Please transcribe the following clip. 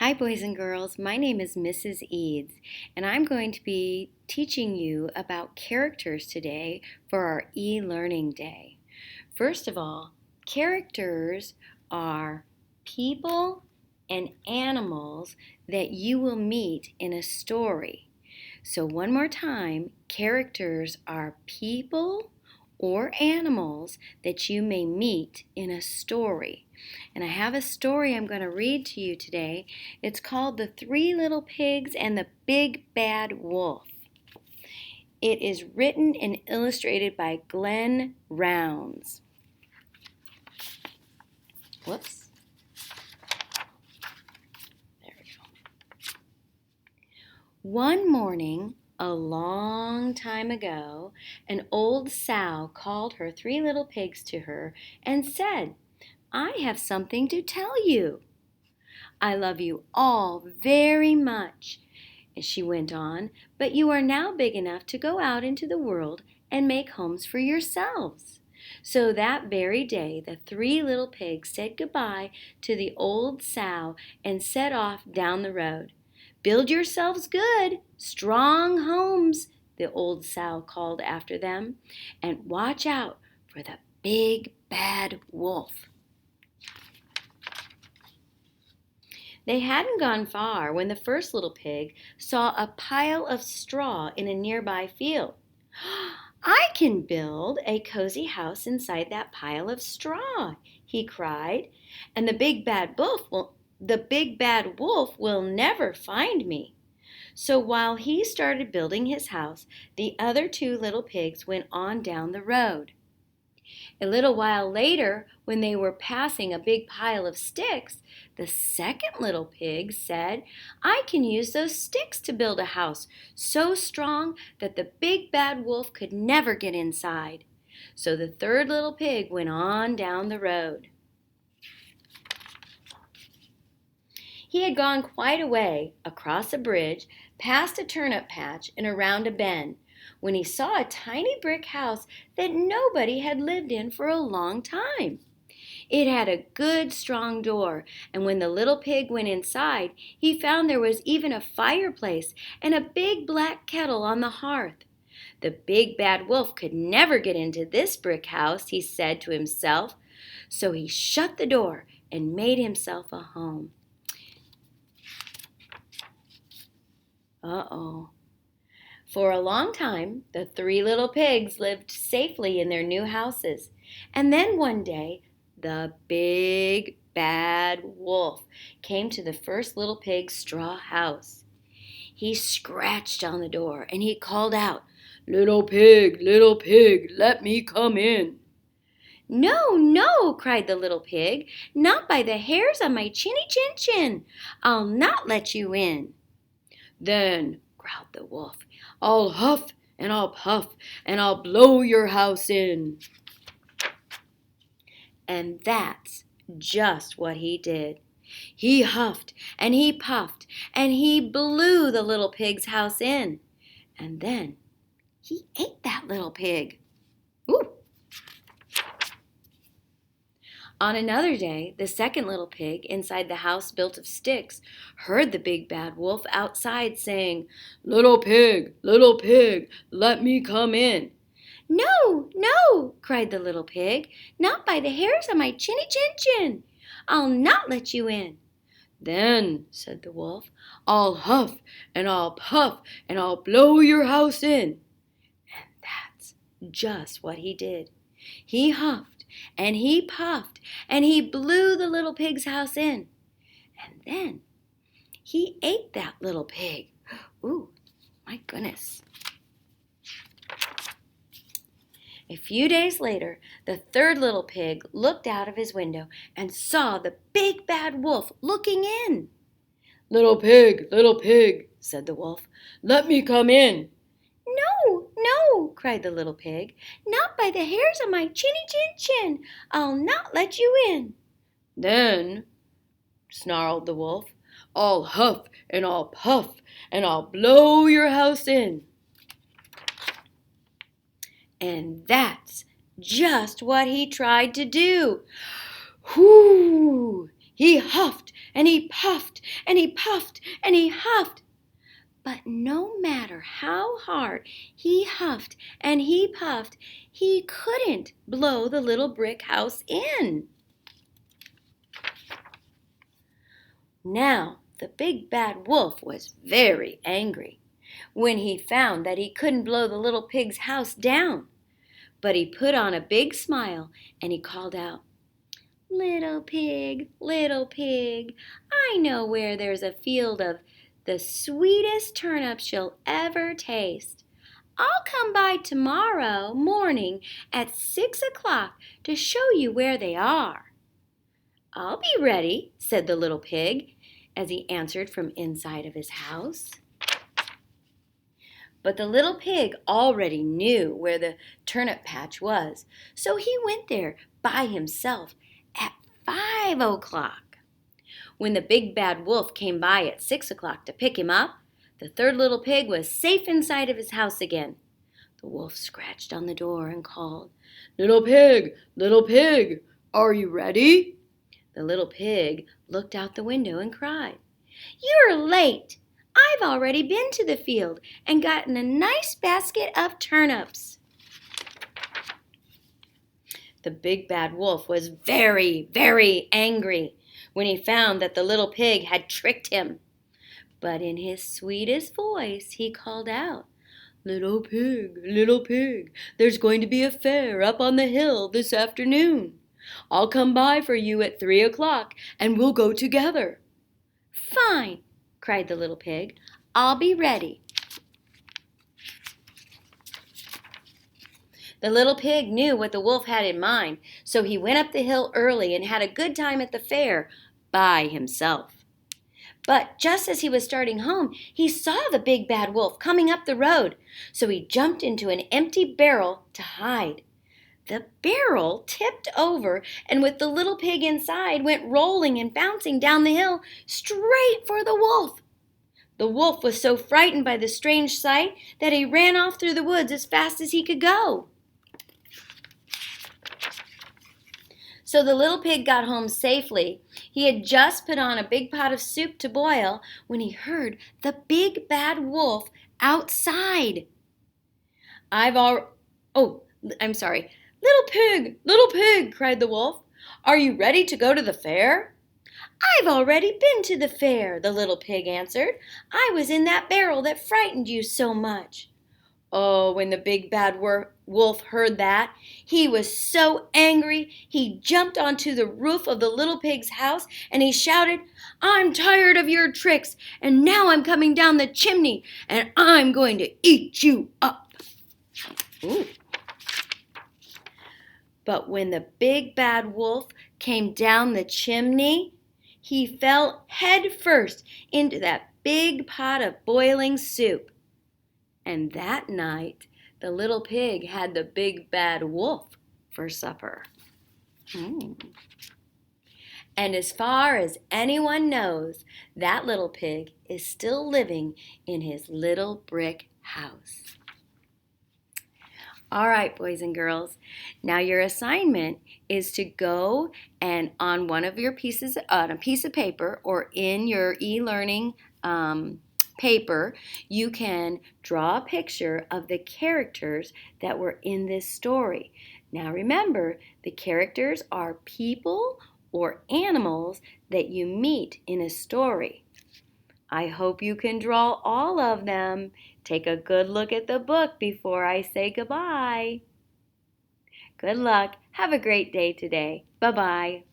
Hi, boys and girls. My name is Mrs. Eads, and I'm going to be teaching you about characters today for our e-learning day. First of all, characters are people and animals that you will meet in a story. So, one more time, characters are people or animals that you may meet in a story. And I have a story I'm going to read to you today. It's called The Three Little Pigs and the Big Bad Wolf. It is written and illustrated by Glenn Rounds. Whoops. There we go. One morning, a long time ago, an old sow called her three little pigs to her and said, "I have something to tell you. I love you all very much," she went on, "but you are now big enough to go out into the world and make homes for yourselves." So that very day, the three little pigs said goodbye to the old sow and set off down the road. "Build yourselves good, strong homes," the old sow called after them, "and watch out for the big bad wolf." They hadn't gone far when the first little pig saw a pile of straw in a nearby field. "I can build a cozy house inside that pile of straw," he cried, "and the big bad wolf will never find me." So while he started building his house, the other two little pigs went on down the road. A little while later, when they were passing a big pile of sticks, the second little pig said, "I can use those sticks to build a house so strong that the big bad wolf could never get inside." So the third little pig went on down the road. He had gone quite a way, across a bridge, past a turnip patch, and around a bend, when he saw a tiny brick house that nobody had lived in for a long time. It had a good strong door, and when the little pig went inside, he found there was even a fireplace and a big black kettle on the hearth. "The big bad wolf could never get into this brick house," he said to himself. So he shut the door and made himself a home. Uh-oh. For a long time, the three little pigs lived safely in their new houses. And then one day, the big bad wolf came to the first little pig's straw house. He scratched on the door and he called out, little pig, let me come in." "No, no," cried the little pig, "not by the hairs on my chinny chin chin. I'll not let you in." "Then," growled the wolf, "I'll huff and I'll puff and I'll blow your house in." And that's just what he did. He huffed and he puffed and he blew the little pig's house in. And then he ate that little pig. Ooh. On another day, the second little pig, inside the house built of sticks, heard the big bad wolf outside saying, little pig, let me come in." "No, no," cried the little pig, "not by the hairs on my chinny chin chin. I'll not let you in." "Then," said the wolf, "I'll huff and I'll puff and I'll blow your house in." And that's just what he did. He huffed and he puffed and he blew the little pig's house in. And then he ate that little pig. Ooh, my goodness. A few days later, the third little pig looked out of his window and saw the big bad wolf looking in. little pig, said the wolf, "let me come in." "No, no," cried the little pig, "not by the hairs on my chinny chin chin. I'll not let you in." "Then," snarled the wolf, "I'll huff and I'll puff and I'll blow your house in." And that's just what he tried to do. Whoo! He huffed and he puffed and he puffed and he huffed. But no matter how hard he huffed and he puffed, he couldn't blow the little brick house in. Now the big bad wolf was very angry when he found that he couldn't blow the little pig's house down. But he put on a big smile and he called out, little pig, I know where there's a field of the sweetest turnips you'll ever taste. I'll come by tomorrow morning at 6 o'clock to show you where they are. I'll be ready, said the little pig as he answered from inside of his house. But the little pig already knew where the turnip patch was, so he went there by himself at 5 o'clock. When the big bad wolf came by at 6 o'clock to pick him up, the third little pig was safe inside of his house again. The wolf scratched on the door and called, little pig, are you ready? The little pig looked out the window and cried, you're late. I've already been to the field and gotten a nice basket of turnips. The big bad wolf was very, very angry when he found that the little pig had tricked him. But in his sweetest voice, he called out, little pig, there's going to be a fair up on the hill this afternoon. I'll come by for you at 3 o'clock and we'll go together. Fine, cried the little pig. I'll be ready. The little pig knew what the wolf had in mind, so he went up the hill early and had a good time at the fair by himself. But just as he was starting home, he saw the big bad wolf coming up the road, so he jumped into an empty barrel to hide. The barrel tipped over, and with the little pig inside, went rolling and bouncing down the hill straight for the wolf. The wolf was so frightened by the strange sight that he ran off through the woods as fast as he could go. So the little pig got home safely. He had just put on a big pot of soup to boil when he heard the big bad wolf outside. Little pig, cried the wolf. Are you ready to go to the fair? I've already been to the fair, the little pig answered. I was in that barrel that frightened you so much. Oh, when the big bad wolf heard that, he was so angry, he jumped onto the roof of the little pig's house and he shouted, I'm tired of your tricks, and now I'm coming down the chimney, and I'm going to eat you up. Ooh. But when the big bad wolf came down the chimney, he fell head first into that big pot of boiling soup. And that night, the little pig had the big bad wolf for supper. And as far as anyone knows, that little pig is still living in his little brick house. All right, boys and girls, now your assignment is to go and on one of your pieces, on a piece of paper or in your e-learning paper, you can draw a picture of the characters that were in this story. Now remember, the characters are people or animals that you meet in a story. I hope you can draw all of them. Take a good look at the book before I say goodbye. Good luck. Have a great day today. Bye-bye.